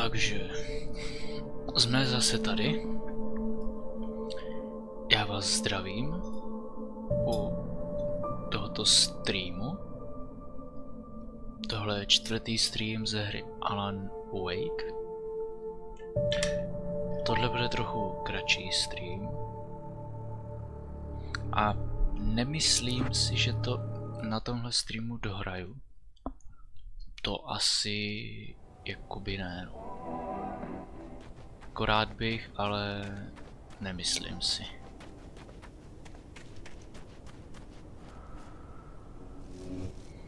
Takže jsme zase tady. Já vás zdravím u tohoto streamu. Tohle je 4. stream ze hry Alan Wake. Tohle bude trochu kratší stream. A nemyslím si, že to na tomhle streamu dohraju. To asi jakoby ne. Akorát bych, ale nemyslím si.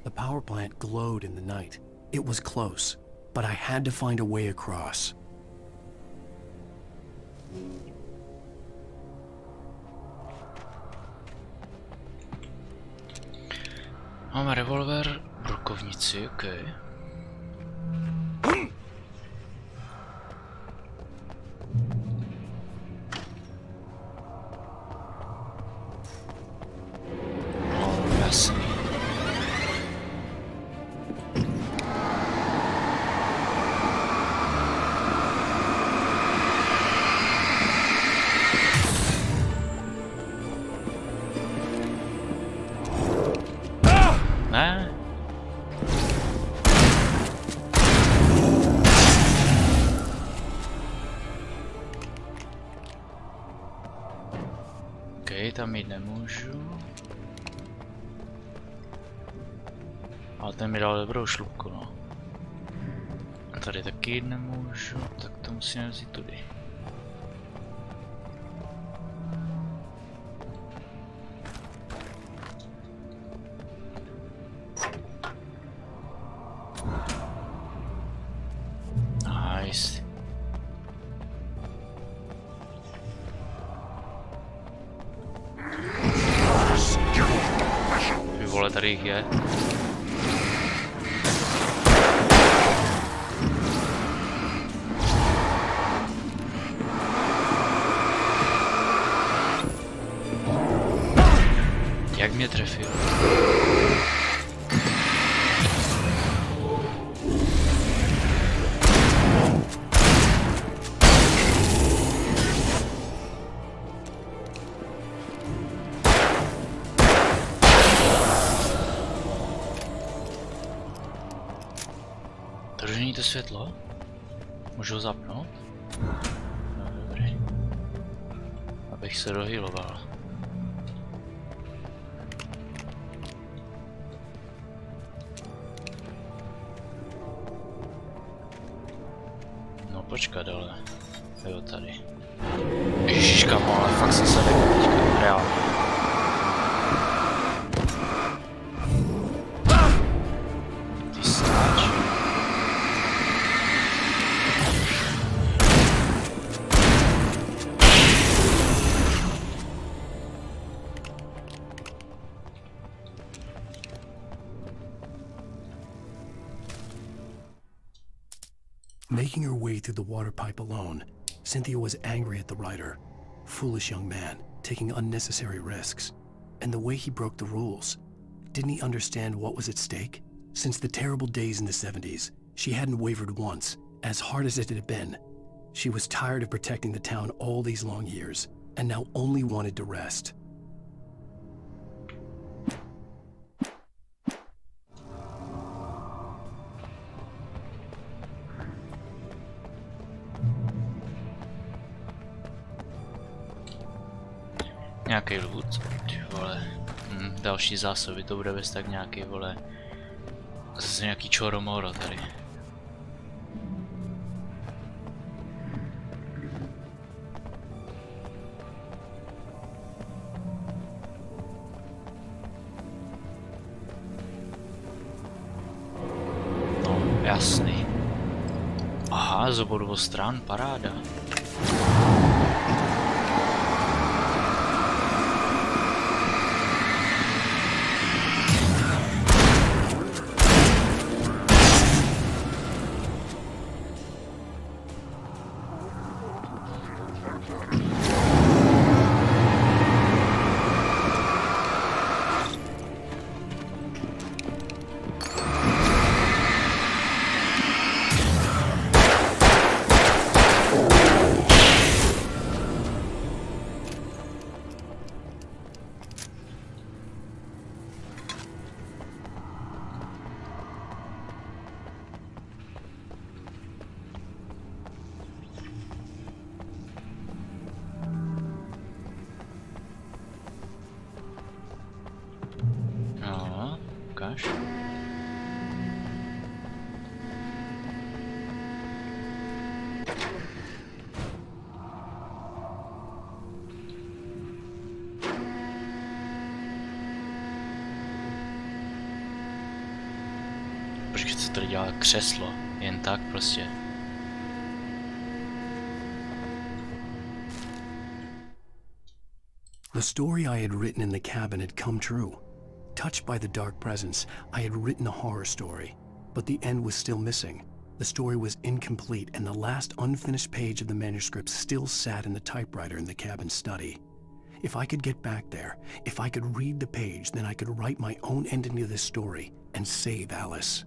The power plant glowed in the night. It was close, but I had to find a way across. Máme revolver, brokovnici, ok. No, jasný. Ne? Ok, tam jít nemůžu. Ale ten mi dal dobrou šlupku, no. A tady taky jít nemůžu, tak to musíme vzít tudy. Nice. Ty vole, tady jich je. Jak mě trefil? Držení to světlo? Můžu ho zapnout? No dobrý. Abych se dohýloval. No počkat, ale jo, tady. Ježiš, kamo, ale fakt jsem se nekl teďka, reálně. Ty sráč. Making her way through the water pipe alone, Cynthia was angry at the writer. Foolish young man, taking unnecessary risks. And the way he broke the rules. Didn't he understand what was at stake? Since the terrible days in the 70s, she hadn't wavered once, as hard as it had been. She was tired of protecting the town all these long years, and now only wanted to rest. Nějaký loot, ty vole. Další zásoby, to bude bez tak nějaký, vole. Zase nějaký čoromoro tady. No, jasný. Aha, z obou stran, paráda. Počkej, co tady dělá křeslo? Jen tak prostě. The story I had written in the cabin had come true. Touched by the dark presence, I had written a horror story, but the end was still missing. The story was incomplete, and the last unfinished page of the manuscript still sat in the typewriter in the cabin study. If I could get back there, if I could read the page, then I could write my own ending to this story and save Alice.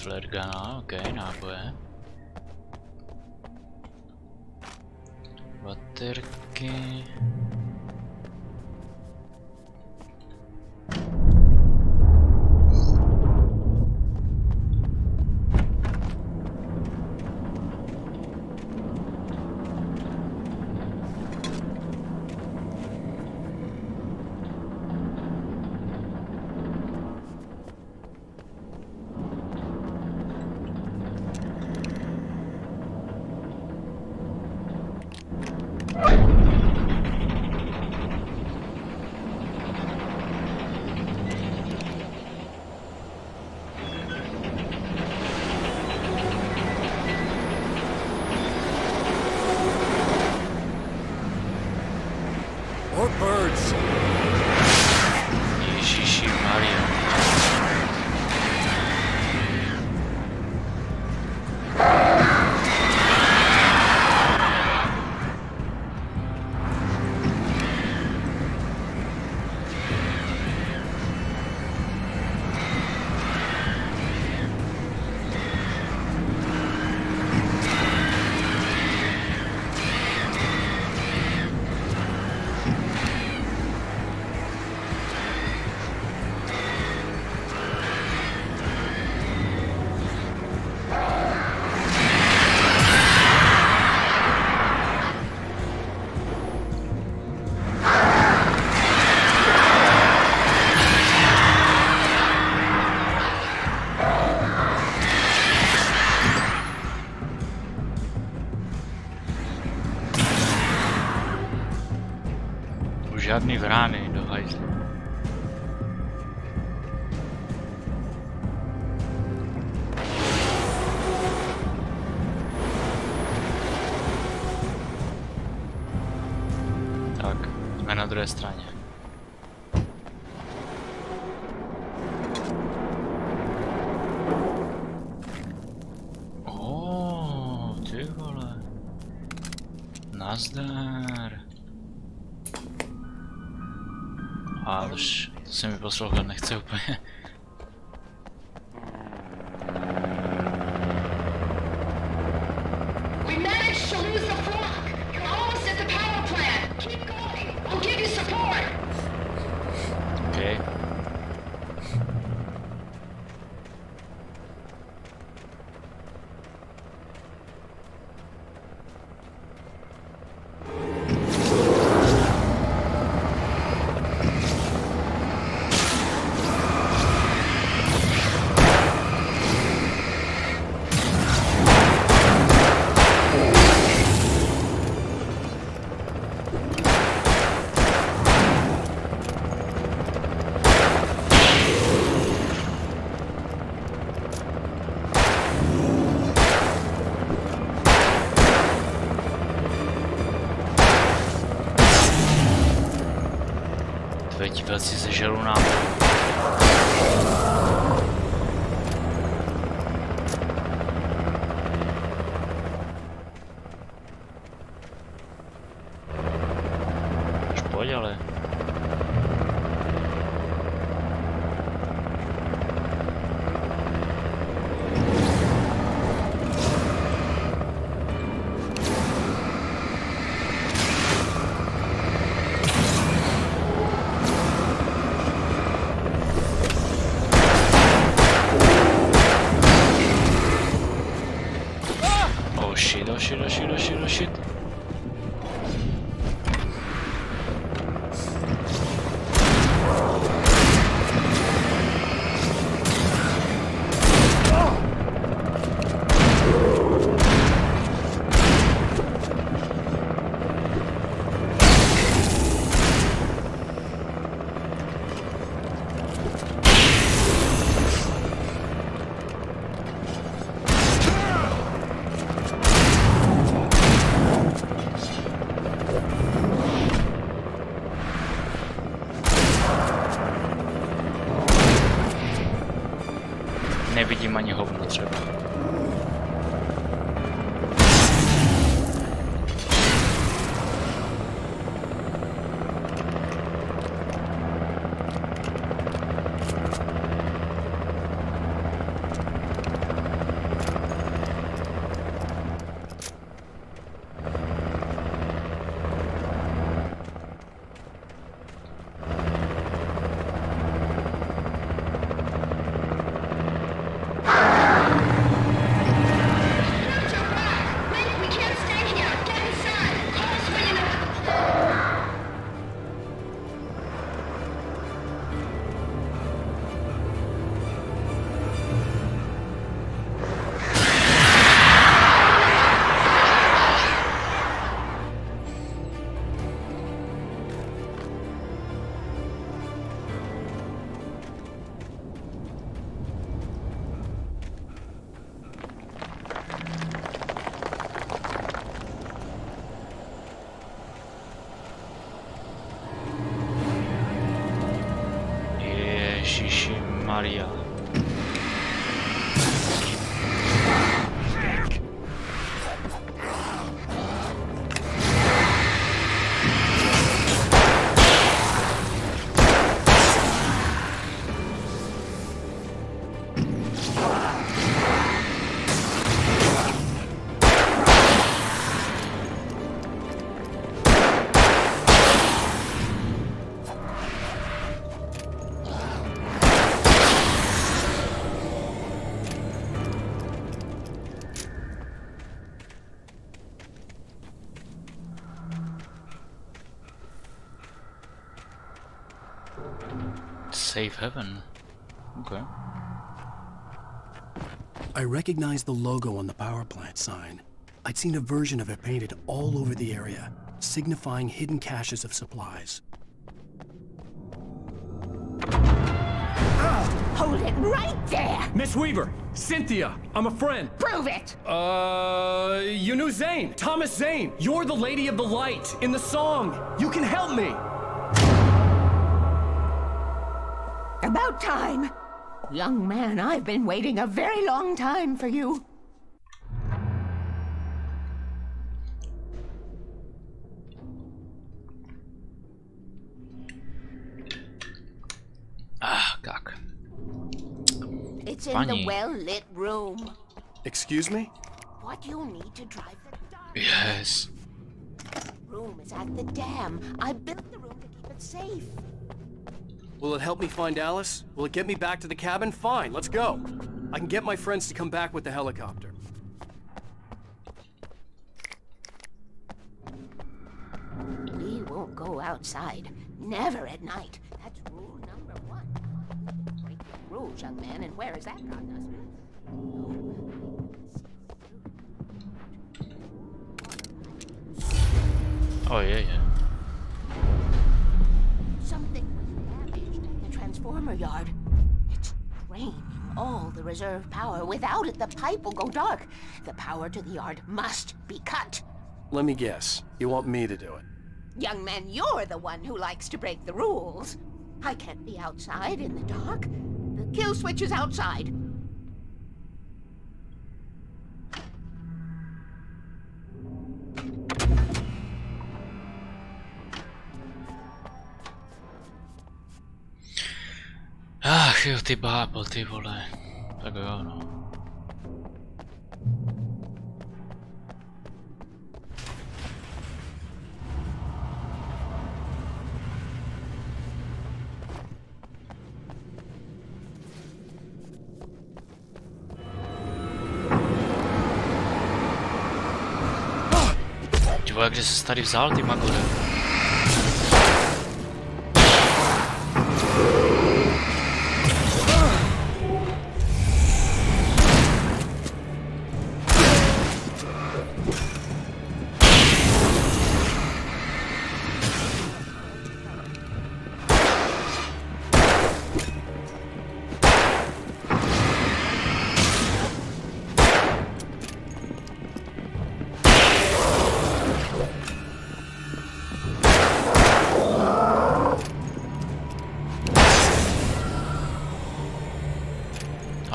Flergana, ok, náboje. Baterky. Ježíši Maria. Žádný vrány do hajzlu. Tak, jsme na druhé straně. Ty vole. Nazdar. A to se mi poslouchat nechce úplně. We managed to lose the flock. You're almost at the power plant. Keep going. I'll give you support. Okay. Ti velcí sežerou nám. nevidím ani hovno třeba. We can't stay here. Get inside. Call us when you know. Ježiši Maria. Safe heaven. Okay. I recognized the logo on the power plant sign. I'd seen a version of it painted all over the area, signifying hidden caches of supplies. Hold it right there! Miss Weaver, Cynthia, I'm a friend. Prove it! You knew Zane, Thomas Zane. You're the Lady of the Light in the song. You can help me. About time! Young man, I've been waiting a very long time for you. Ah, kak. It's in Funny. the well-lit room. Excuse me? What you'll need to drive the dark. Yes. Room is at the dam. I built the room to keep it safe. Will it help me find Alice? Will it get me back to the cabin? Fine, let's go. I can get my friends to come back with the helicopter. We won't go outside. Never at night. That's rule number 1. Break the rules, young man, and where has that gotten us? Oh yeah. Something was damaged at the transformer yard. It's draining all the reserve power. Without it, the pipe will go dark. The power to the yard must be cut. Let me guess. You want me to do it? Young man, you're the one who likes to break the rules. I can't be outside in the dark. The kill switch is outside. Ach jo, ty bábl, ty vole. Tak jo, no. Ty vole, kde jsi tady vzal, ty magore?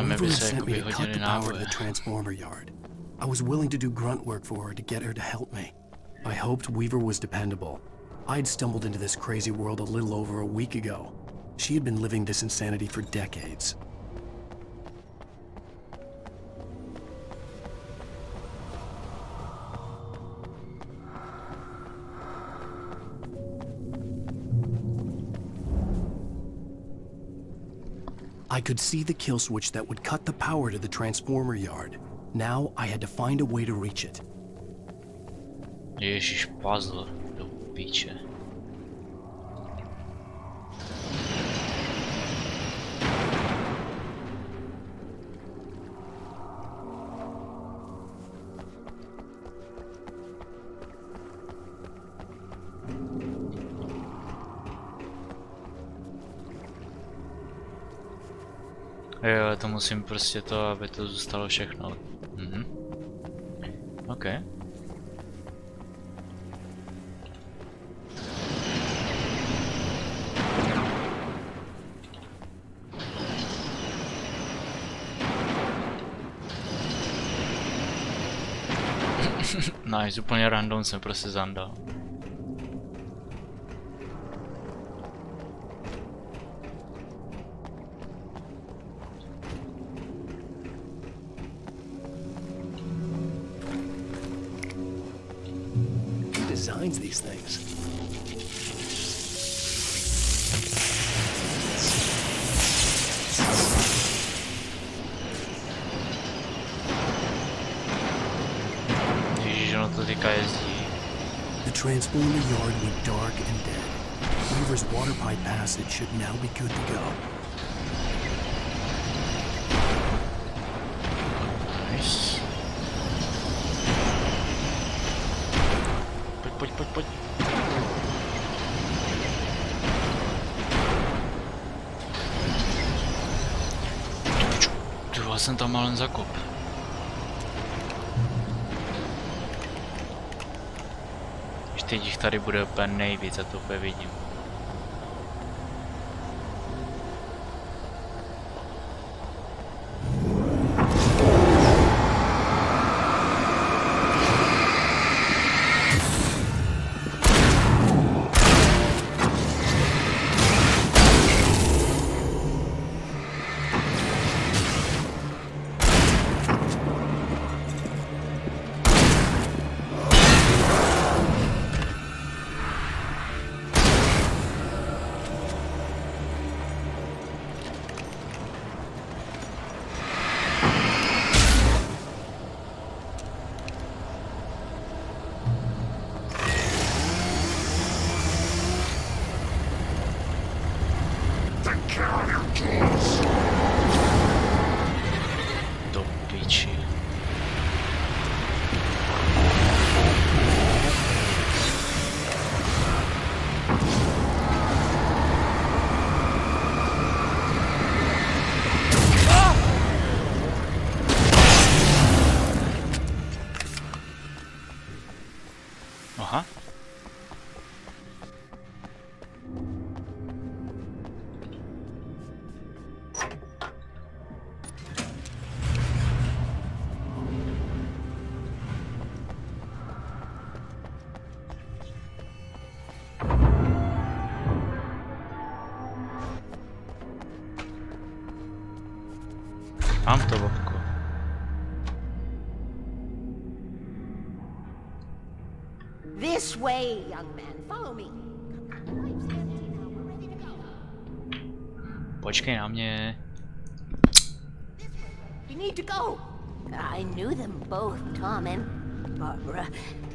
tam Weaver by had se sent me jakoby to cut hodili the power to náboje. the transformer yard. I was willing to do grunt work for her to get her to help me. I hoped Weaver was dependable. I'd stumbled into this crazy world a little over a week ago. She had been living this insanity for decades. I could see the kill switch that would cut the power to the transformer yard. Now I had to find a way to reach it. Ježíš, puzzle do píče. Jo, to musím prostě to, aby to zůstalo všechno. Mhm. OK. Nice, úplně random jsem prostě zandal. Who designs these things? Ježíš, ono to teďka jezdí. The transformer yard went dark and dead. Weaver's water pipe passage should now be good to go. Nice. Pojď. Ty jsem tam malen zakop. Teď jich tady bude úplně nejvíc, a to úplně vidím. Do piči. Aha. Mám to, Bobko. This way, young man. Follow me. Pipe's empty now. We're ready to go. Počkej na mě. This way. You need to go. I knew them both, Tom and Barbara.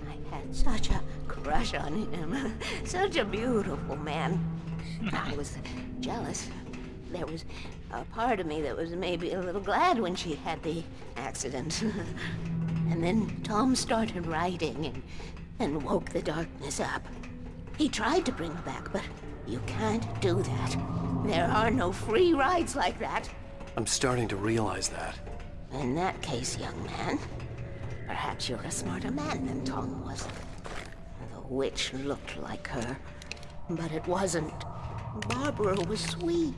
I had such a crush on him. Such a beautiful man. I was jealous. There was a part of me that was maybe a little glad when she had the accident. And then Tom started writing and woke the darkness up. He tried to bring her back, but you can't do that. There are no free rides like that. I'm starting to realize that. In that case, young man, perhaps you're a smarter man than Tom was. The witch looked like her, but it wasn't. Barbara was sweet.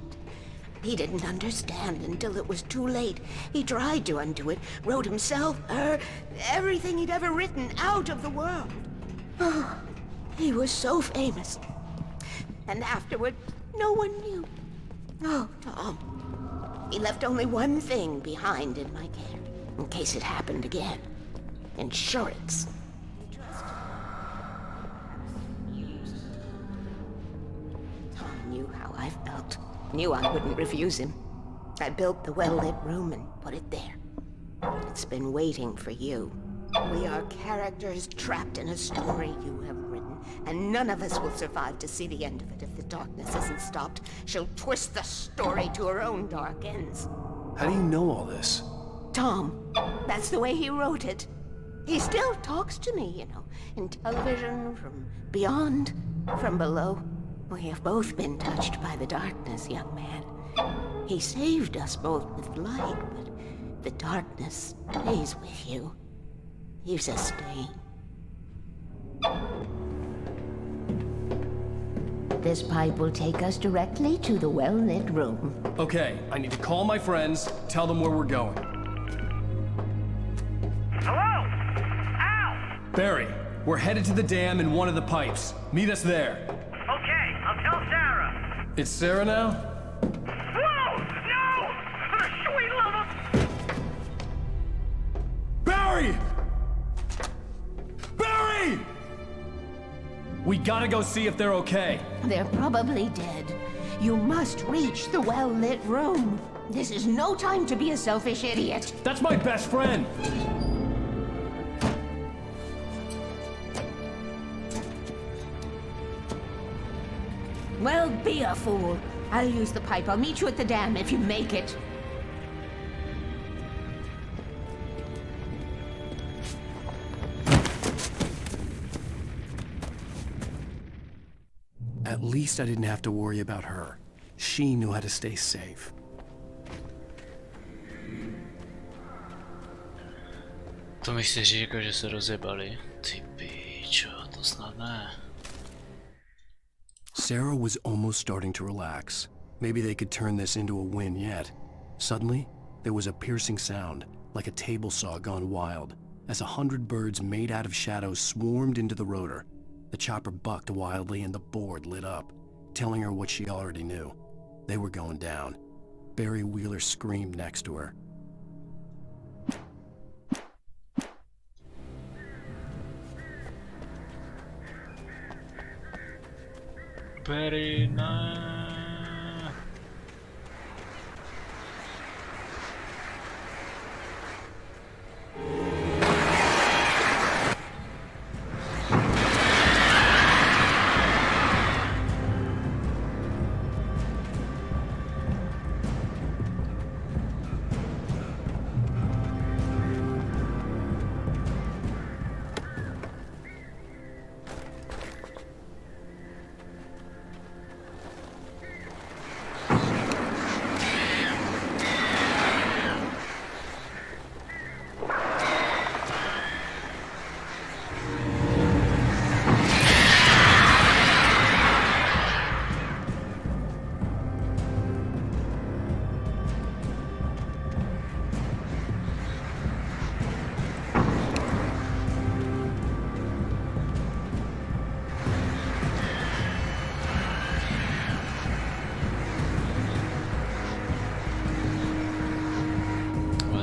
He didn't understand until it was too late. He tried to undo it, wrote himself, her, everything he'd ever written out of the world. Oh, he was so famous. And afterward, no one knew. Oh, Tom. He left only one thing behind in my care, in case it happened again. Insurance. Tom knew how I felt. Knew I wouldn't refuse him. I built the well-lit room and put it there. It's been waiting for you. We are characters trapped in a story you have written, and none of us will survive to see the end of it if the darkness isn't stopped. She'll twist the story to her own dark ends. How do you know all this? Tom, that's the way he wrote it. He still talks to me, you know, in television, from beyond, from below. We have both been touched by the darkness, young man. He saved us both with light, but the darkness stays with you. Leaves a stain. This pipe will take us directly to the well-lit room. Okay, I need to call my friends, tell them where we're going. Hello? Al! Barry, we're headed to the dam in one of the pipes. Meet us there. Okay, I'll tell Sarah. It's Sarah now? Whoa! No! Sweet love of... Barry! Barry! We gotta go see if they're okay. They're probably dead. You must reach the well-lit room. This is no time to be a selfish idiot. That's my best friend. Well, be a fool. I'll use the pipe. I'll meet you at the dam if you make it. At least I didn't have to worry about her. She knew how to stay safe. To mi si říkal, že se rozjebali. Ty pičo, to snad ne. Sarah was almost starting to relax. Maybe they could turn this into a win yet. Suddenly, there was a piercing sound, like a table saw gone wild, as 100 birds made out of shadows swarmed into the rotor. The chopper bucked wildly and the board lit up, telling her what she already knew. They were going down. Barry Wheeler screamed next to her. Very nice.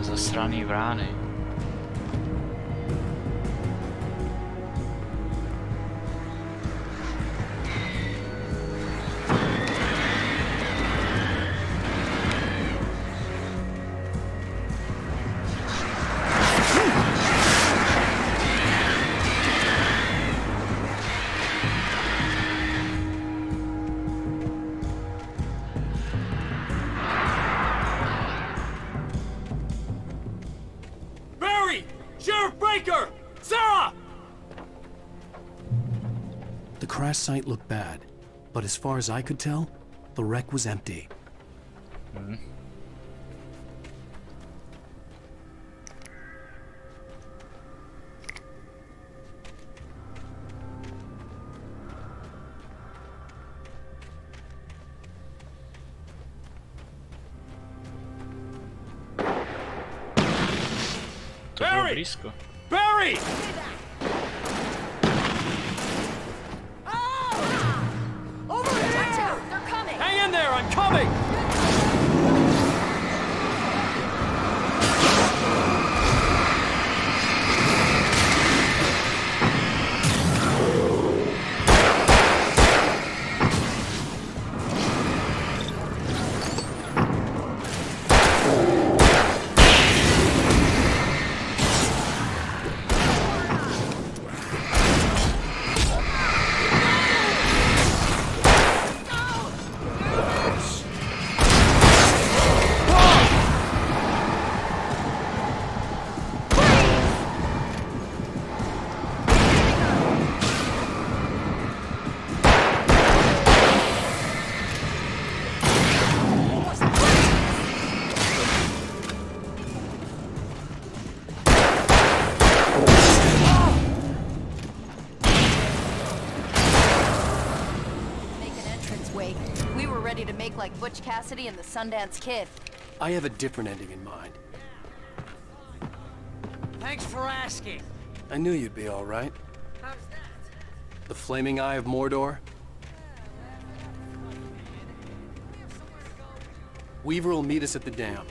Zasraný vrány. Sarah! The crash site looked bad, but as far as I could tell, the wreck was empty. To bylo blízko. Barry! Watch out, they're coming! Hang in there, I'm coming! We were ready to make like Butch Cassidy and the Sundance Kid. I have a different ending in mind. Thanks for asking. I knew you'd be all right. How's that? The flaming eye of Mordor? Weaver will meet us at the dam.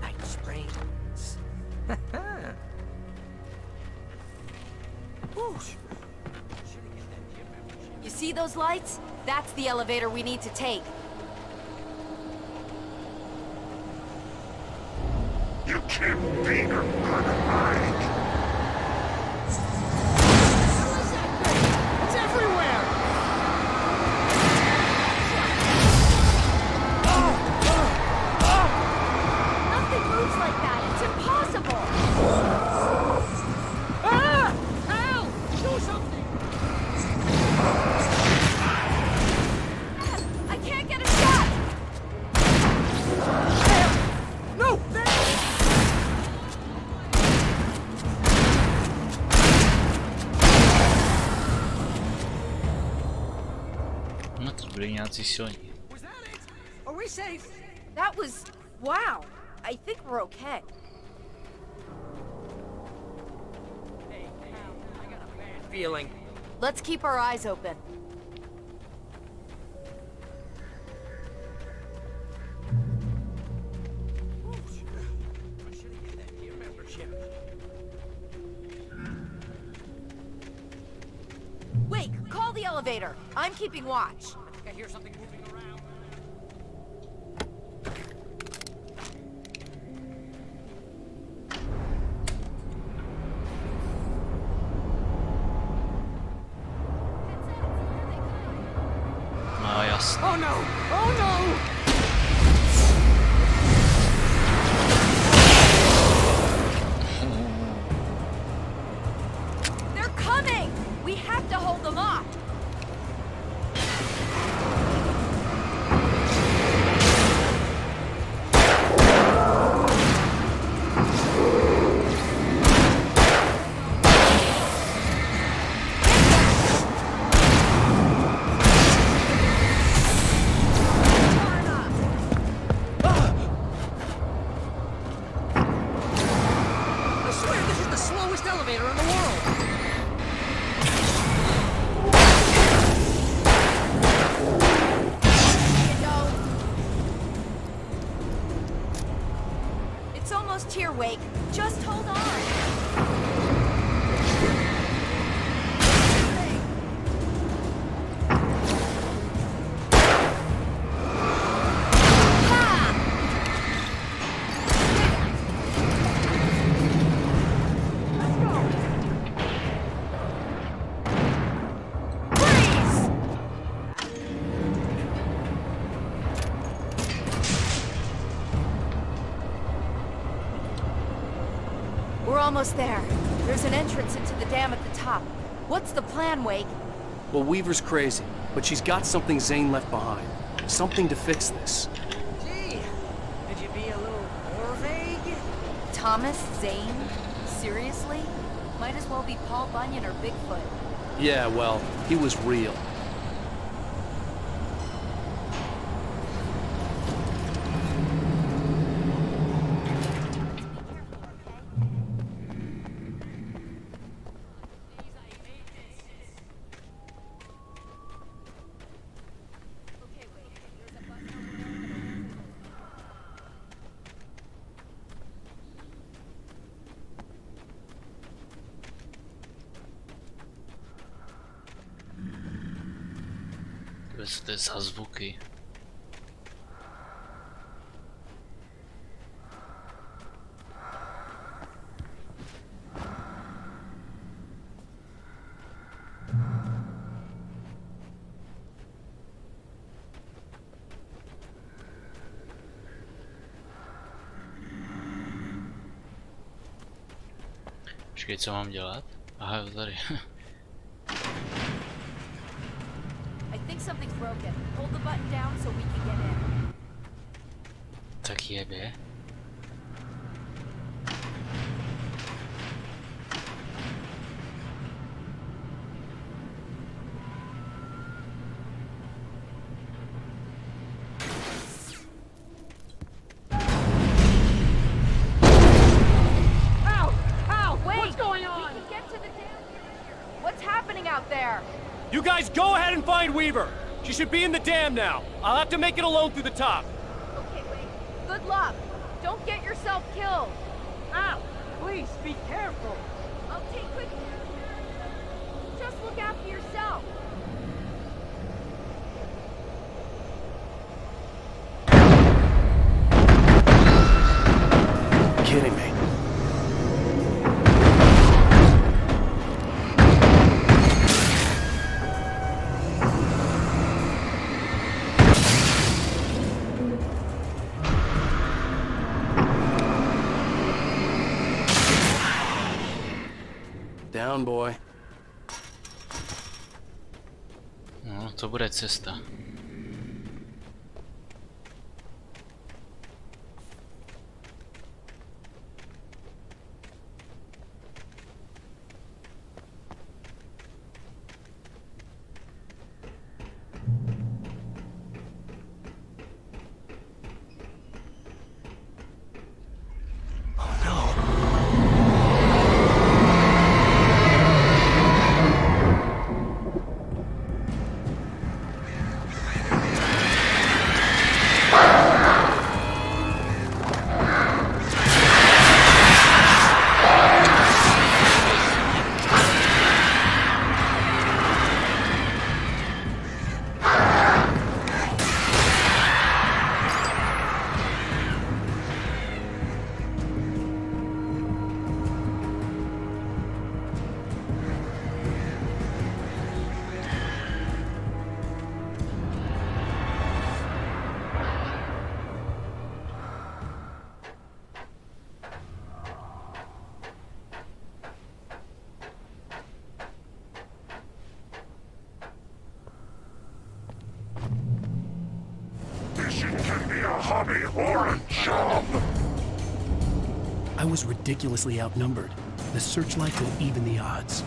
Nice brains. You see those lights? That's the elevator we need to take. You can't be her mine. It's everywhere! Nothing moves like that. It's impossible. Ah! Al! Do something! I can't get a shot. No! There! No to byli nějací silní. Was that it? Are we safe? That was... wow. I think we're okay. Hey, Al, I got a bad feeling. Let's keep our eyes open. I should have given that gear membership. Wake, call the elevator. I'm keeping watch. I think I hear something moving around. No jasně. Oh no! Oh no! They're coming! We have to hold them off. I swear this is the slowest elevator in the world! It's almost here, Wake. Just hold on. We're almost there. There's an entrance into the dam at the top. What's the plan, Wake? Well, Weaver's crazy, but she's got something Zane left behind. Something to fix this. Gee, could you be a little more vague? Thomas Zane? Seriously? Might as well be Paul Bunyan or Bigfoot. Yeah, well, he was real. Co to je za zvuky? Počkej, co mám dělat? Aha, jo, tady. I think something's broken. Hold the button down so we can get in. Tak jebě. You guys go ahead and find Weaver. She should be in the dam now. I'll have to make it alone through the top. Okay, wait. Good luck. Don't get yourself killed. Ow! Please, be careful. I'll take quick care of her. Just look after yourself. Kidding me. Down, boy. No, to bude cesta. Can be a hobby or a job. I was ridiculously outnumbered. The searchlight will even the odds.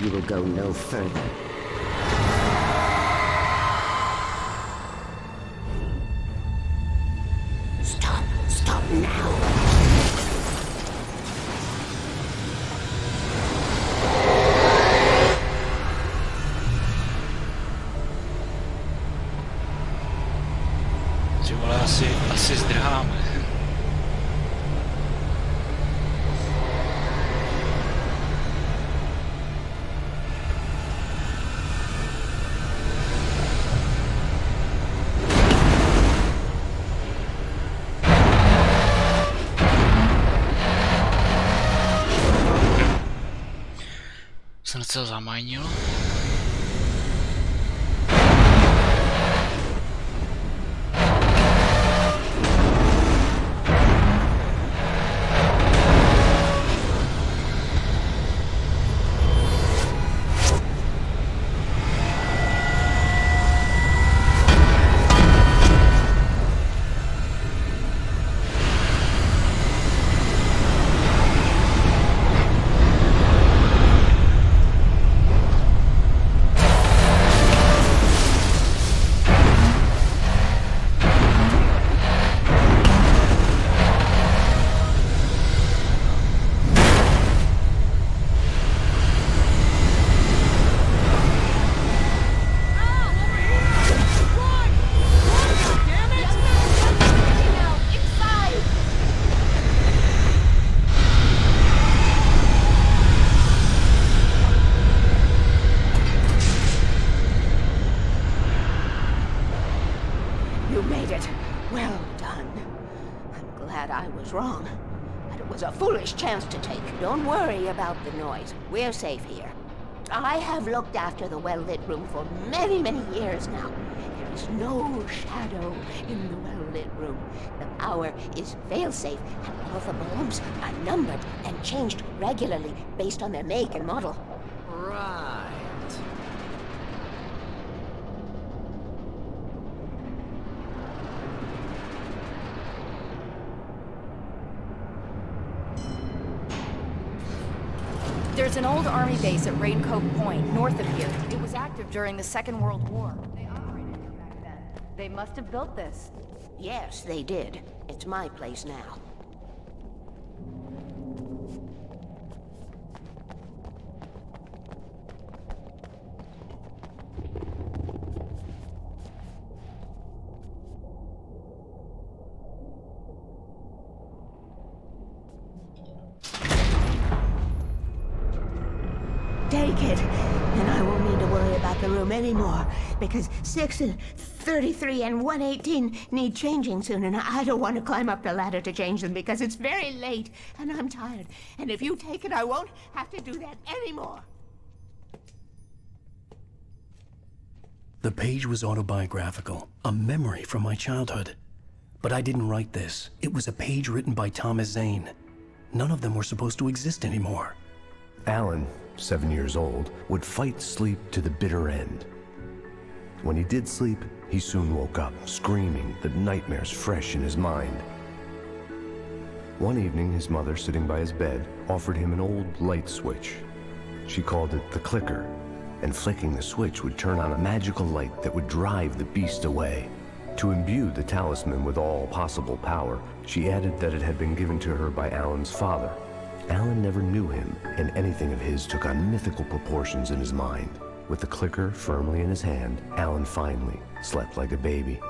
you will go no further. Stop now. Ty vole, asi zdrháme. Jsem docela zamajnil. You made it. Well done. I'm glad I was wrong. But it was a foolish chance to take. Don't worry about the noise. We're safe here. I have looked after the well-lit room for many, many years now. There is no shadow in the well-lit room. The power is fail-safe, and all the bulbs are numbered and changed regularly based on their make and model. Right. There's an old army base at Raincoat Point, north of here. It was active during the Second World War. They operated here back then. They must have built this. Yes, they did. It's my place now. Take it, and I won't need to worry about the room anymore, because 6 and 33 and 118 need changing soon, and I don't want to climb up the ladder to change them because it's very late, and I'm tired. And if you take it, I won't have to do that anymore. The page was autobiographical, a memory from my childhood. But I didn't write this. It was a page written by Thomas Zane. None of them were supposed to exist anymore. Alan, 7 years old, would fight sleep to the bitter end. When he did sleep, he soon woke up, screaming, the nightmares fresh in his mind. One evening, his mother, sitting by his bed, offered him an old light switch. She called it the clicker, and flicking the switch would turn on a magical light that would drive the beast away. To imbue the talisman with all possible power, she added that it had been given to her by Alan's father. Alan never knew him, and anything of his took on mythical proportions in his mind. With the clicker firmly in his hand, Alan finally slept like a baby.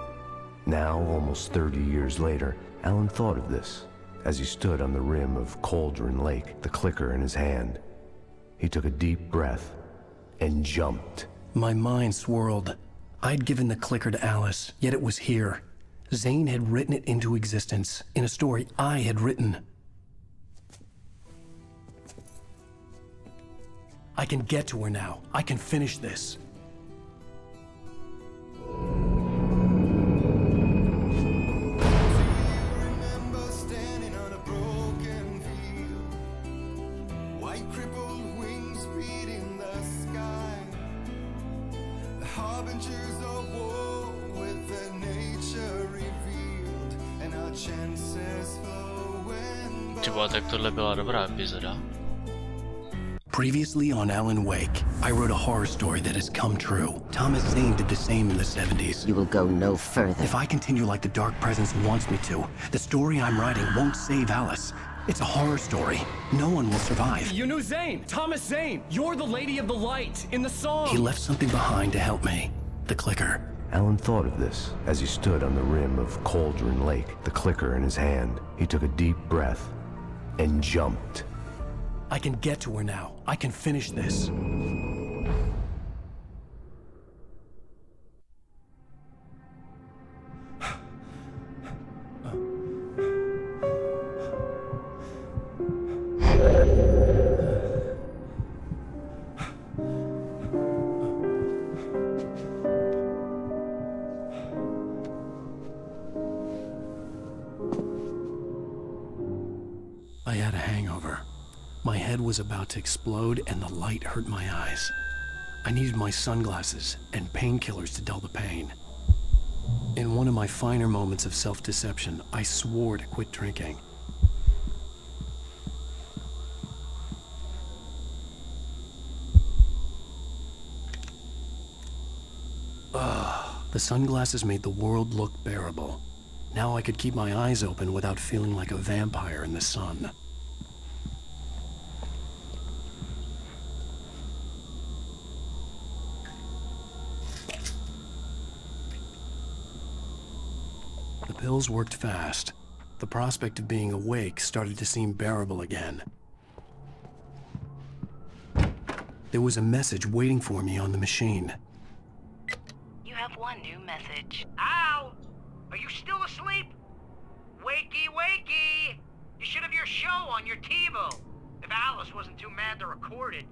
Now, almost 30 years later, Alan thought of this as he stood on the rim of Cauldron Lake, the clicker in his hand. He took a deep breath and jumped. My mind swirled. I'd given the clicker to Alice, yet it was here. Zane had written it into existence in a story I had written. I can get to her now. I can finish this. Třeba tak tohle byla dobrá epizoda. Previously on Alan Wake, I wrote a horror story that has come true. Thomas Zane did the same in the 70s. You will go no further. If I continue like the Dark Presence wants me to, the story I'm writing won't save Alice. It's a horror story. No one will survive. You knew Zane! Thomas Zane! You're the Lady of the Light in the song! He left something behind to help me. The clicker. Alan thought of this as he stood on the rim of Cauldron Lake, the clicker in his hand. He took a deep breath and jumped. I can get to her now. I can finish this. I had a hangover. My head was about to explode and the light hurt my eyes. I needed my sunglasses and painkillers to dull the pain. In one of my finer moments of self-deception, I swore to quit drinking. The sunglasses made the world look bearable. Now I could keep my eyes open without feeling like a vampire in the sun. The pills worked fast. The prospect of being awake started to seem bearable again. There was a message waiting for me on the machine. You have one new message. Al! Are you still asleep? Wakey, wakey! You should have your show on your TiVo. If Alice wasn't too mad to record it,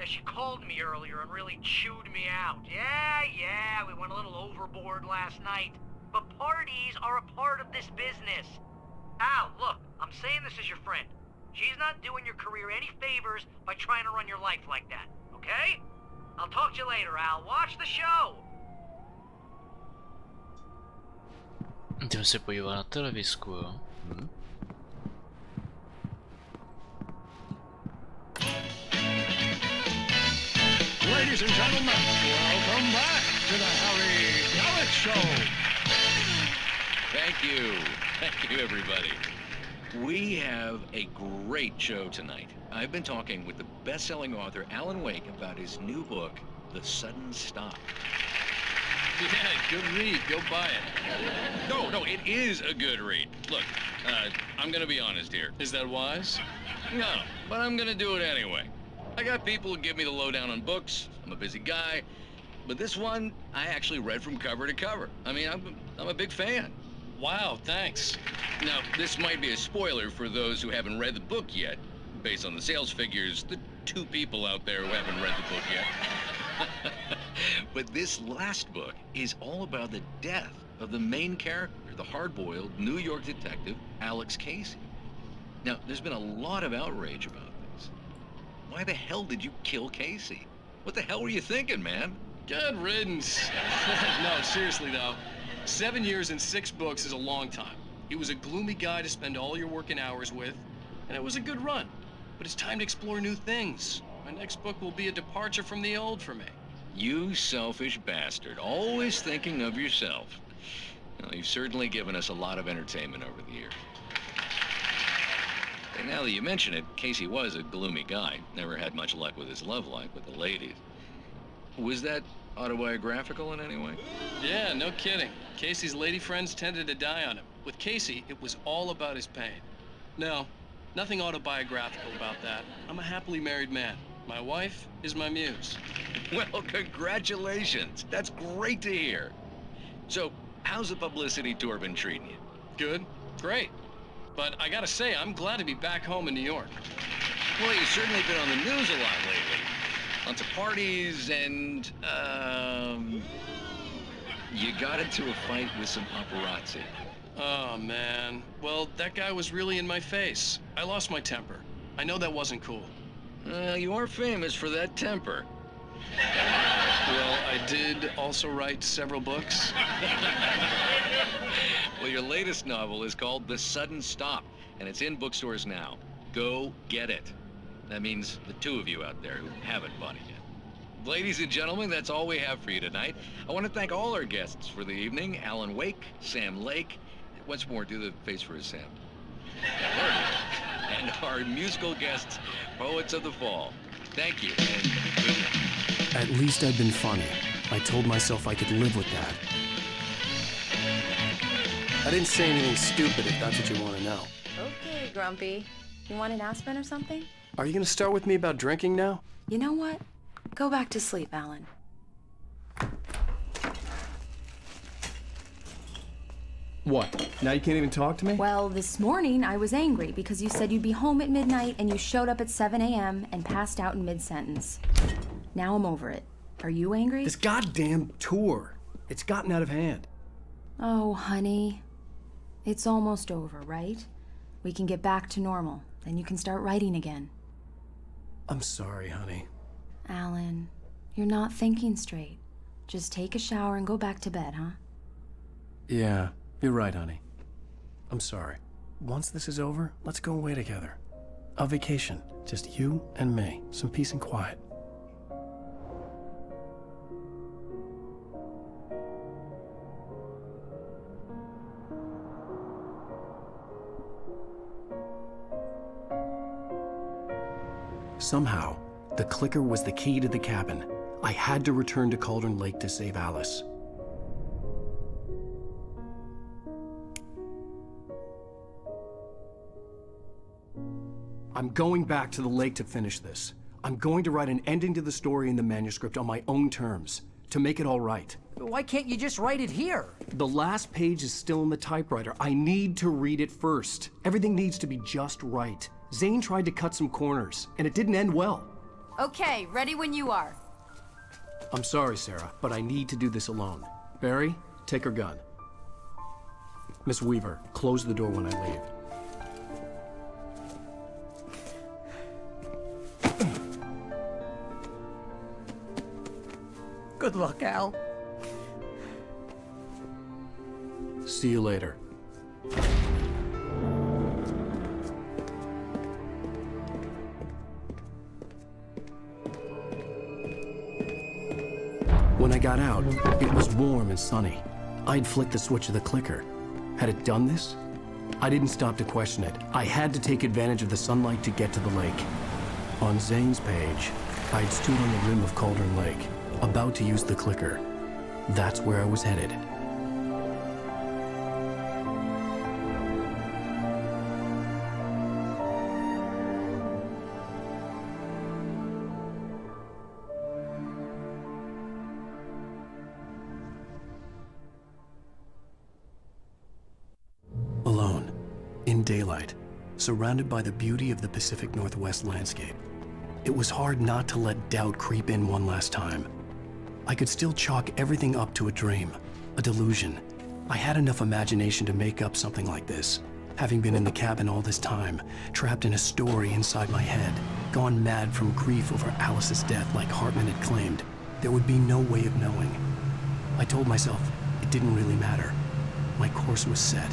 she called me earlier and really chewed me out. Yeah, we went a little overboard last night. But parties are a part of this business. Al, look, I'm saying this as your friend. She's not doing your career any favors by trying to run your life like that, okay? I'll talk to you later, Al. Watch the show! Jdeme se podívat na televisku, jo? Ladies and gentlemen, welcome back to the Harry Gallic Show. Thank you everybody. We have a great show tonight. I've been talking with the best-selling author Alan Wake about his new book, The Sudden Stop. Yeah, good read. Go buy it. No, it is a good read. Look, I'm gonna be honest here. Is that wise? No, but I'm gonna do it anyway. I got people who give me the lowdown on books. I'm a busy guy. But this one, I actually read from cover to cover. I mean, I'm a big fan. Wow, thanks. Now, this might be a spoiler for those who haven't read the book yet. Based on the sales figures, the 2 people out there who haven't read the book yet. But this last book is all about the death of the main character, the hard-boiled New York detective, Alex Casey. Now, there's been a lot of outrage about this. Why the hell did you kill Casey? What the hell were you thinking, man? Good riddance. No, seriously though. 7 years and 6 books is a long time. He was a gloomy guy to spend all your working hours with, and it was a good run. But it's time to explore new things. My next book will be a departure from the old for me. You selfish bastard, always thinking of yourself. Well, you've certainly given us a lot of entertainment over the years. And now that you mention it, Casey was a gloomy guy. Never had much luck with his love life with the ladies. Was that autobiographical in any way? Yeah, no kidding. Casey's lady friends tended to die on him. With Casey, it was all about his pain. No, nothing autobiographical about that. I'm a happily married man. My wife is my muse. Well, congratulations. That's great to hear. So, how's the publicity tour been treating you? Good, great. But I gotta say, I'm glad to be back home in New York. Well, you've certainly been on the news a lot lately. Lots of parties and, you got into a fight with some paparazzi. Oh, man. Well, that guy was really in my face. I lost my temper. I know that wasn't cool. You are famous for that temper. Well, I did also write several books. Well, your latest novel is called The Sudden Stop, and it's in bookstores now. Go get it. That means the two of you out there who haven't bought it yet. Ladies and gentlemen, that's all we have for you tonight. I want to thank all our guests for the evening. Alan Wake, Sam Lake. Once more, do the face for his Sam. And our musical guests, Poets of the Fall. Thank you, and good night. At least I'd been funny. I told myself I could live with that. I didn't say anything stupid, if that's what you want to know. Okay, Grumpy. You want an aspirin or something? Are you going to start with me about drinking now? You know what? Go back to sleep, Alan. What? Now you can't even talk to me? Well, this morning I was angry because you said you'd be home at midnight and you showed up at 7 a.m. and passed out in mid-sentence. Now I'm over it. Are you angry? This goddamn tour. It's gotten out of hand. Oh, honey. It's almost over, right? We can get back to normal. Then you can start writing again. I'm sorry, honey. Alan, you're not thinking straight. Just take a shower and go back to bed, huh? Yeah, you're right, honey. I'm sorry. Once this is over, let's go away together. A vacation. Just you and me. Some peace and quiet. Somehow, the clicker was the key to the cabin. I had to return to Cauldron Lake to save Alice. I'm going back to the lake to finish this. I'm going to write an ending to the story in the manuscript on my own terms, to make it all right. Why can't you just write it here? The last page is still in the typewriter. I need to read it first. Everything needs to be just right. Zane tried to cut some corners, and it didn't end well. Okay, ready when you are. I'm sorry, Sarah, but I need to do this alone. Barry, take her gun. Miss Weaver, close the door when I leave. Good luck, Al. See you later. When I got out, it was warm and sunny. I'd flicked the switch of the clicker. Had it done this? I didn't stop to question it. I had to take advantage of the sunlight to get to the lake. On Zane's page, I'd stood on the rim of Cauldron Lake, about to use the clicker. That's where I was headed. Alone, in daylight, surrounded by the beauty of the Pacific Northwest landscape. It was hard not to let doubt creep in one last time. I could still chalk everything up to a dream, a delusion. I had enough imagination to make up something like this, having been in the cabin all this time, trapped in a story inside my head, gone mad from grief over Alice's death like Hartman had claimed. There would be no way of knowing. I told myself it didn't really matter. My course was set.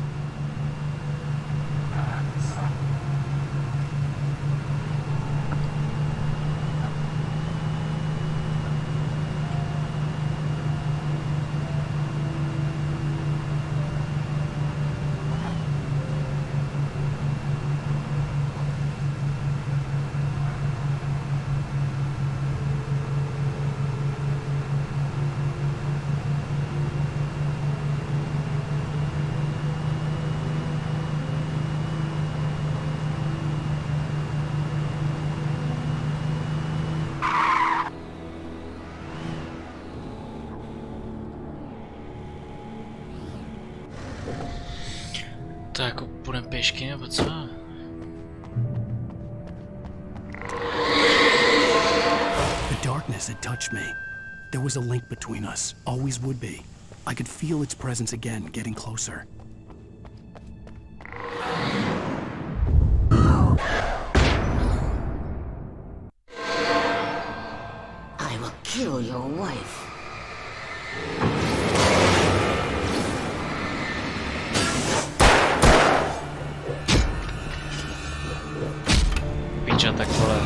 Tak jako půjdeme pěšky nebo co? The darkness had touched me. There was a link between us, always would be. I could feel its presence again, getting closer. I will kill your wife. pryč a tak vole.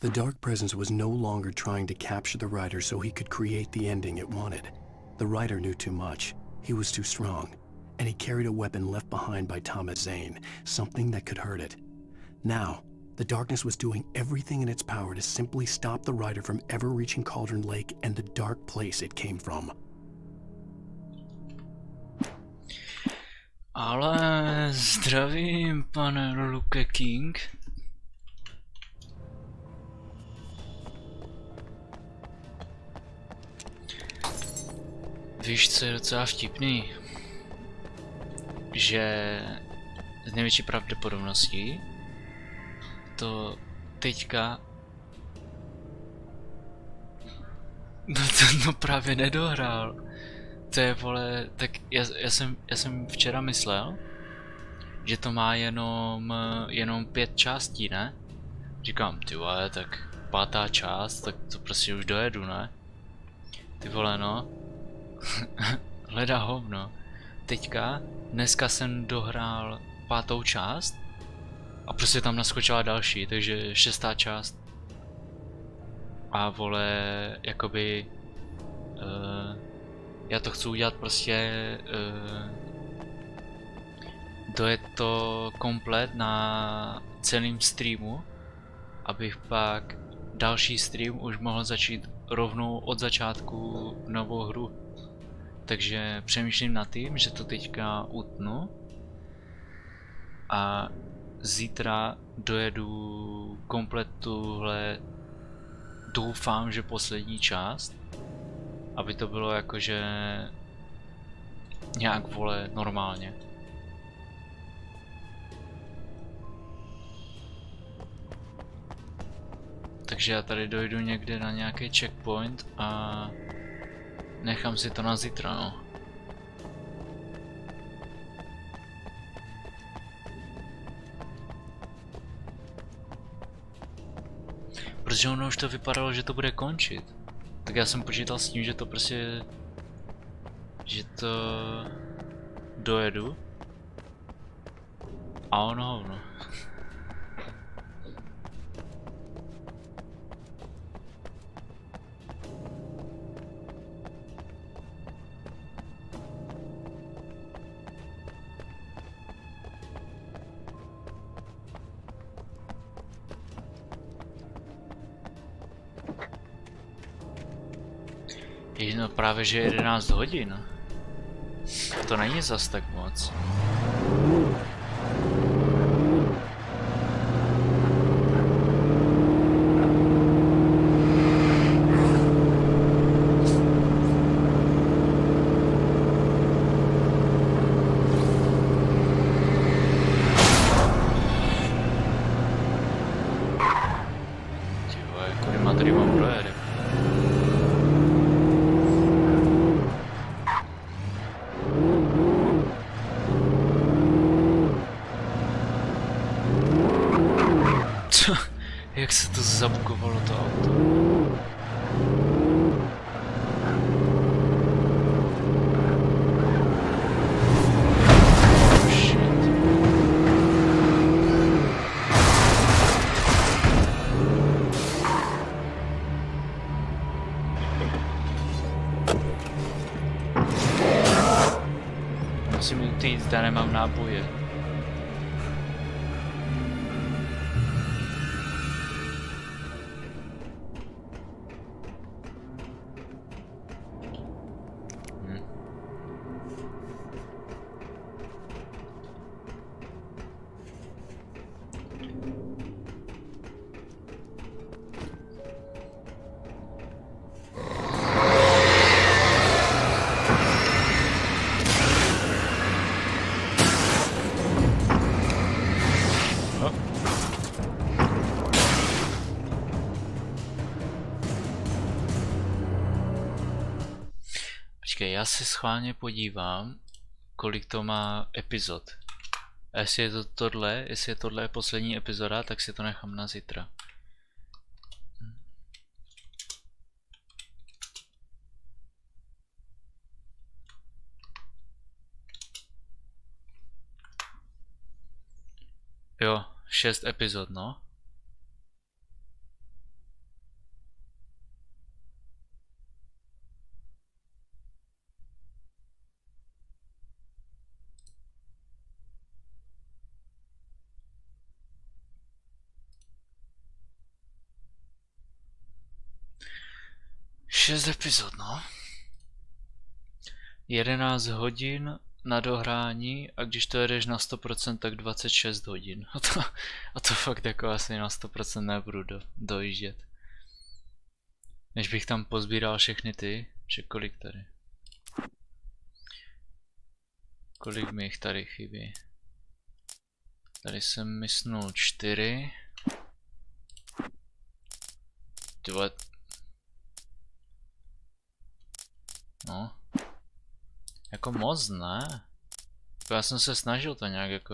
The Dark Presence was no longer trying to capture the writer so he could create the ending it wanted. The writer knew too much. He was too strong. And he carried a weapon left behind by Thomas Zane, something that could hurt it. Now, the darkness was doing everything in its power to simply stop the writer from ever reaching Cauldron Lake and the dark place it came from. Ale zdravím, pane Luke King. Víš, co je docela vtipný? Že z největší pravděpodobností to teďka no právě nedohrál. To je vole, tak já jsem včera myslel, že to má jenom 5 částí, ne? Říkám, ty vole, tak 5. část, tak to prostě už dojedu, ne? Ty vole, no. Hleda hovno. Teďka, dneska jsem dohrál 5. část a prostě tam naskočila další, takže 6. část. A vole, jakoby já to chci udělat prostě dojet to komplet na celém streamu, abych pak další stream už mohl začít rovnou od začátku novou hru. Takže přemýšlím nad tím, že to teďka utnu a zítra dojedu komplet tuhle, doufám, že poslední část, aby to bylo jakože nějak vole normálně. Takže já tady dojdu někde na nějaký checkpoint a nechám si to na zítra, no. Protože ono už to vypadalo, že to bude končit. Tak já jsem počítal s tím, že to prostě... že to... dojedu. A ono. No právě, že je 11 hodin. To není zas tak moc. Jak se to zabukovalo to auto? Oh, shit. Musím jít, zda nemám náboje. Já se schválně podívám, kolik to má epizod. A jestli je tohle poslední epizoda, tak si to nechám na zítra. Jo, 6 epizod, no. Šest epizod, no. 11 hodin na dohrání a když to jedeš na 100%, tak 26 hodin. A to fakt jako asi na 100% nebudu dojíždět. Než bych tam pozbíral všechny ty, že kolik tady. Kolik mi jich tady chybí. Tady jsem mysnul 4. Tyhle. No. Jako moc, ne? Já jsem se snažil to nějak jako.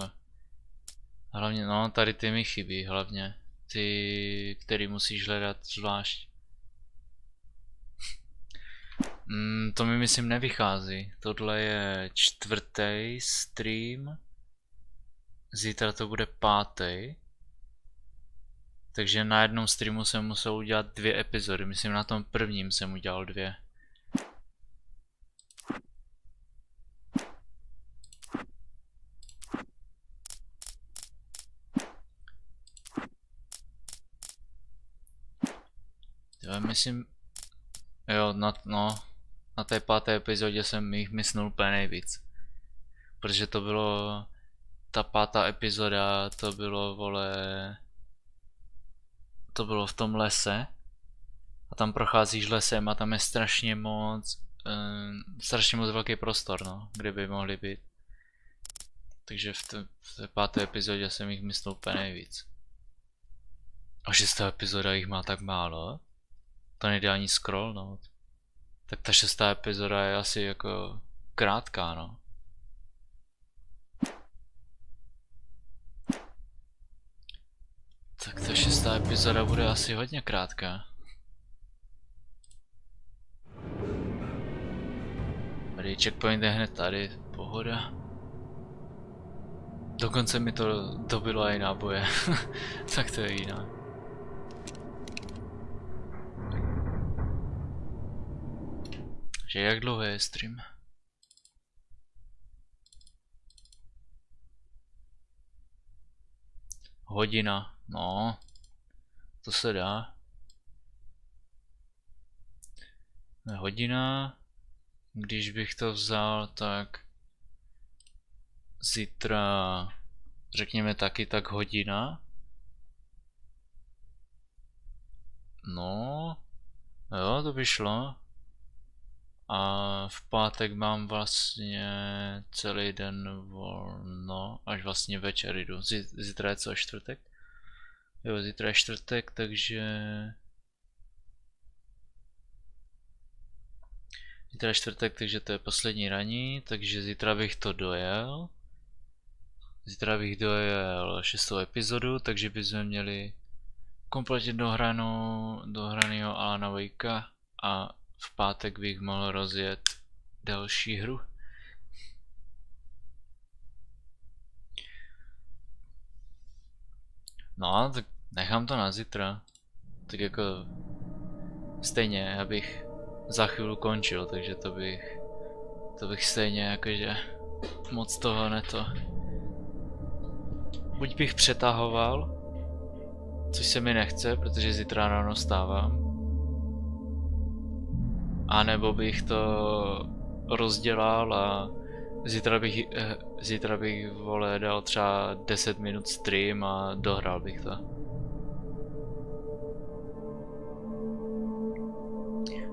Hlavně, no, tady ty mi chybí, hlavně. Ty, který musíš hledat zvlášť. To mi myslím nevychází. Tohle je 4. stream. Zítra to bude 5. Takže na jednom streamu jsem musel udělat 2 epizody. Myslím, na tom prvním jsem udělal 2. Já myslím, jo, na té 5. epizodě jsem jich mysnul úplně nejvíc. Protože to bylo, ta 5. epizoda, to bylo, vole, to bylo v tom lese. A tam procházíš lesem a tam je strašně moc velký prostor, no, kde by mohli být. Takže v té 5. epizodě jsem jich mysnul úplně nejvíc. A 6. epizoda jich má tak málo. To nejde ani scrollnout. Tak ta 6. epizoda je asi jako krátká, no. Tak ta 6. epizoda bude asi hodně krátká. Tady checkpoint je hned tady, pohoda. Dokonce mi to dobilo i náboje. Tak to je jiná. Že jak dlouho je stream? Hodina, no. To se dá. Hodina. Když bych to vzal, tak zítra, řekněme taky tak hodina. No, jo, to by šlo. A v pátek mám vlastně celý den volno, až vlastně večer jdu. Zítra je co, čtvrtek? Jo, zítra je čtvrtek, takže... Zítra je čtvrtek, takže to je poslední raní, takže zítra bych to dojel. Zítra bych dojel 6. epizodu, takže bychom měli kompletně dohranýho Alana Wakea a v pátek bych mohl rozjet další hru. No, tak nechám to na zítra. Tak jako stejně, abych za chvíli končil, takže to bych stejně jakože moc toho neto. Buď bych přetahoval, což se mi nechce, protože zítra ráno vstávám. A nebo bych to rozdělal a zítra bych vole dal třeba 10 minut stream a dohrál bych to.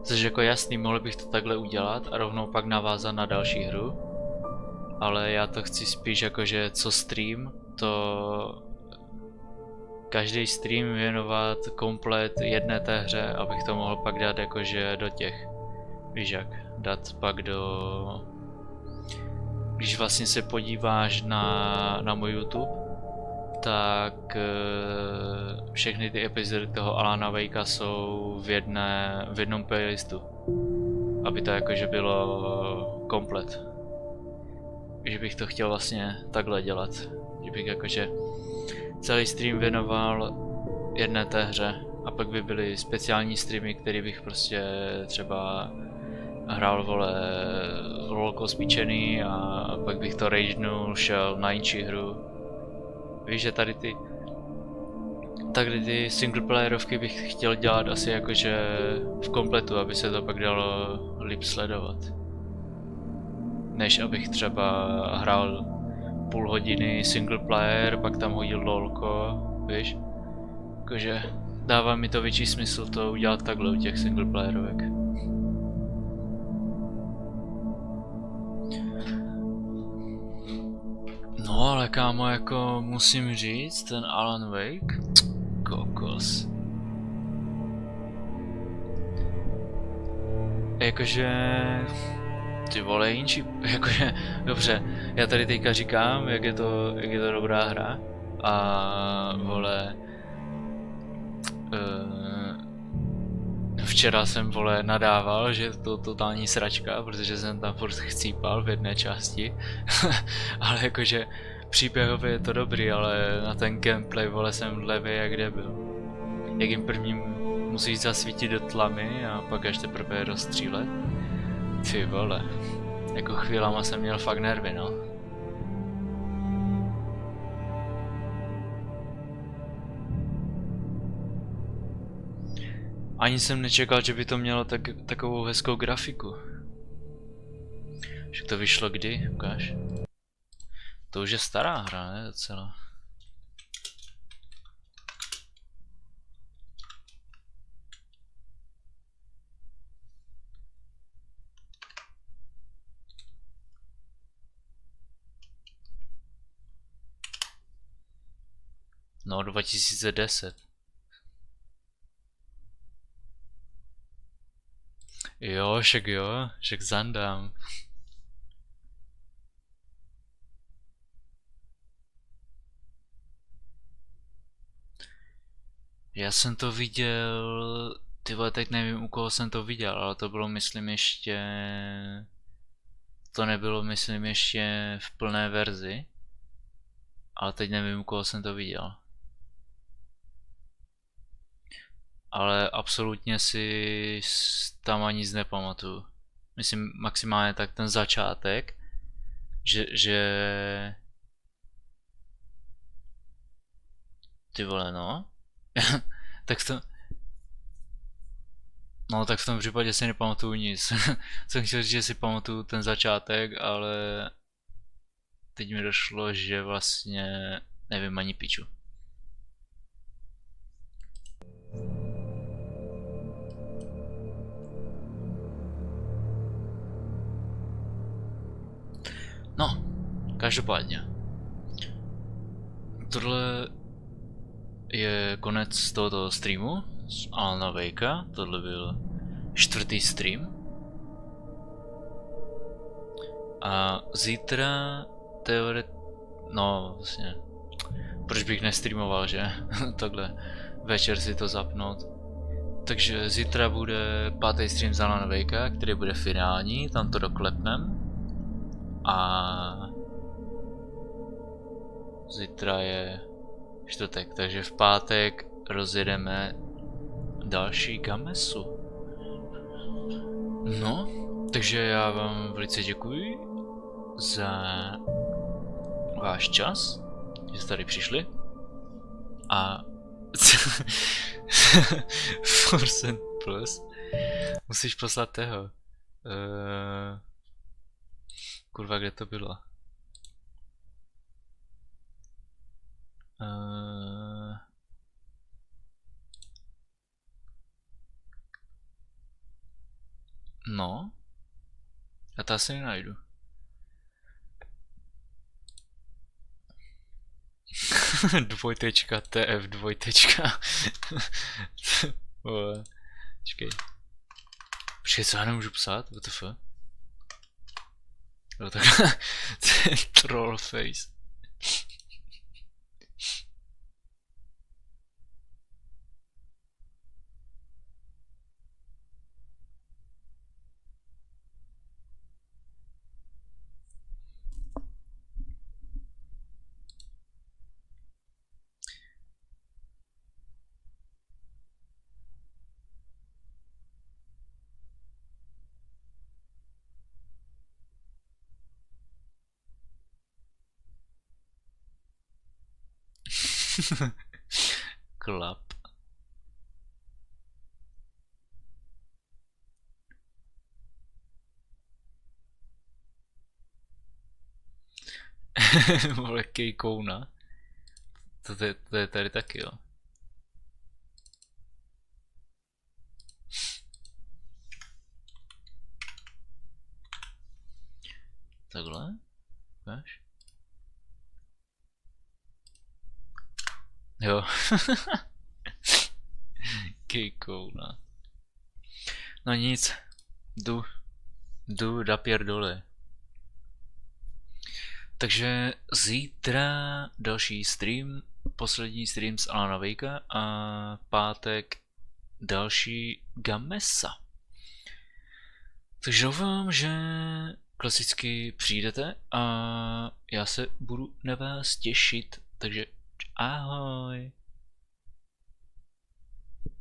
Což jako jasný, mohl bych to takhle udělat a rovnou pak navázat na další hru. Ale já to chci spíš jakože co stream, to každý stream věnovat komplet jedné té hře, abych to mohl pak dát jakože do těch. víš jak, dát pak do... Když vlastně se podíváš na můj YouTube, tak všechny ty epizody toho Alana Wakea jsou v jednom playlistu. Aby to jakože bylo komplet. Že bych to chtěl vlastně takhle dělat. Že bych jakože celý stream věnoval jedné té hře. A pak by byly speciální streamy, které bych prostě třeba hrál vole lolko spíčený a pak bych to ragenul, šel na jinčí hru. Víš, že tady ty singleplayerovky bych chtěl dělat asi jakože v kompletu, aby se to pak dalo líp sledovat. Než abych třeba hrál půl hodiny singleplayer, pak tam hodil lolko, víš? Jakože dává mi to větší smysl to udělat takhle u těch singleplayerovek. No ale kámo, jako musím říct, ten Alan Wake, kokos. Jakože... Ty vole, jinčí, jakože, dobře, já tady teďka říkám, jak je to dobrá hra. A vole... Včera jsem vole nadával, že je to totální sračka, protože jsem tam furt chcípal v jedné části. Ale jakože příběhově je to dobrý, ale na ten gameplay vole jsem levý jak debil. Jak jim prvním musíš zasvítit do tlamy a pak až teprve rozstřílet. Ty vole, jako chvílama jsem měl fakt nervy, no. Ani jsem nečekal, že by to mělo takovou hezkou grafiku. Že to vyšlo kdy, ukáž? To už je stará hra, ne? Docela. No, 2010. Jo, však zandám. Já jsem to viděl, ty vole, teď nevím, u koho jsem to viděl, ale to bylo, myslím, ještě... To nebylo, myslím, ještě v plné verzi. Ale teď nevím, u koho jsem to viděl. Ale absolutně si tam ani nic nepamatuju. Myslím maximálně tak ten začátek, že... Ty vole, no. tak to... No tak v tom případě si nepamatuju nic. Jsem chtěl říct, že si pamatuju ten začátek, ale... Teď mi došlo, že vlastně... Nevím ani piču. No, každopádně. Tohle je konec tohoto streamu z Alana Wakea. Tohle byl 4. stream. A zítra no vlastně, proč bych nestreamoval, že? Takhle večer si to zapnout. Takže zítra bude 5. stream z Alana Wakea, který bude finální, tam to doklepnem. A zítra je čtvrtek, takže v pátek rozjedeme další gamesu. No, takže já vám velice děkuji za váš čas, že jste tady přišli. A Forcent Plus musíš poslat toho. Kurva, kde to bylo? No, já to asi nenajdu. Dvojtečka, TF dvojtečka. Počkej. Počkej, co já nemůžu psát? WTF? Jo, takhle. To je troll face. Klap. Vole, kejkouna. To je tady taky, jo. Takhle? Víš? Jo. Kejkouna. No nic. Jdu da pierdole. Takže zítra další stream, poslední stream z Alana Wakea a pátek další Gamesa. Takže doufám, že klasicky přijdete a já se budu na vás těšit, takže ahoj.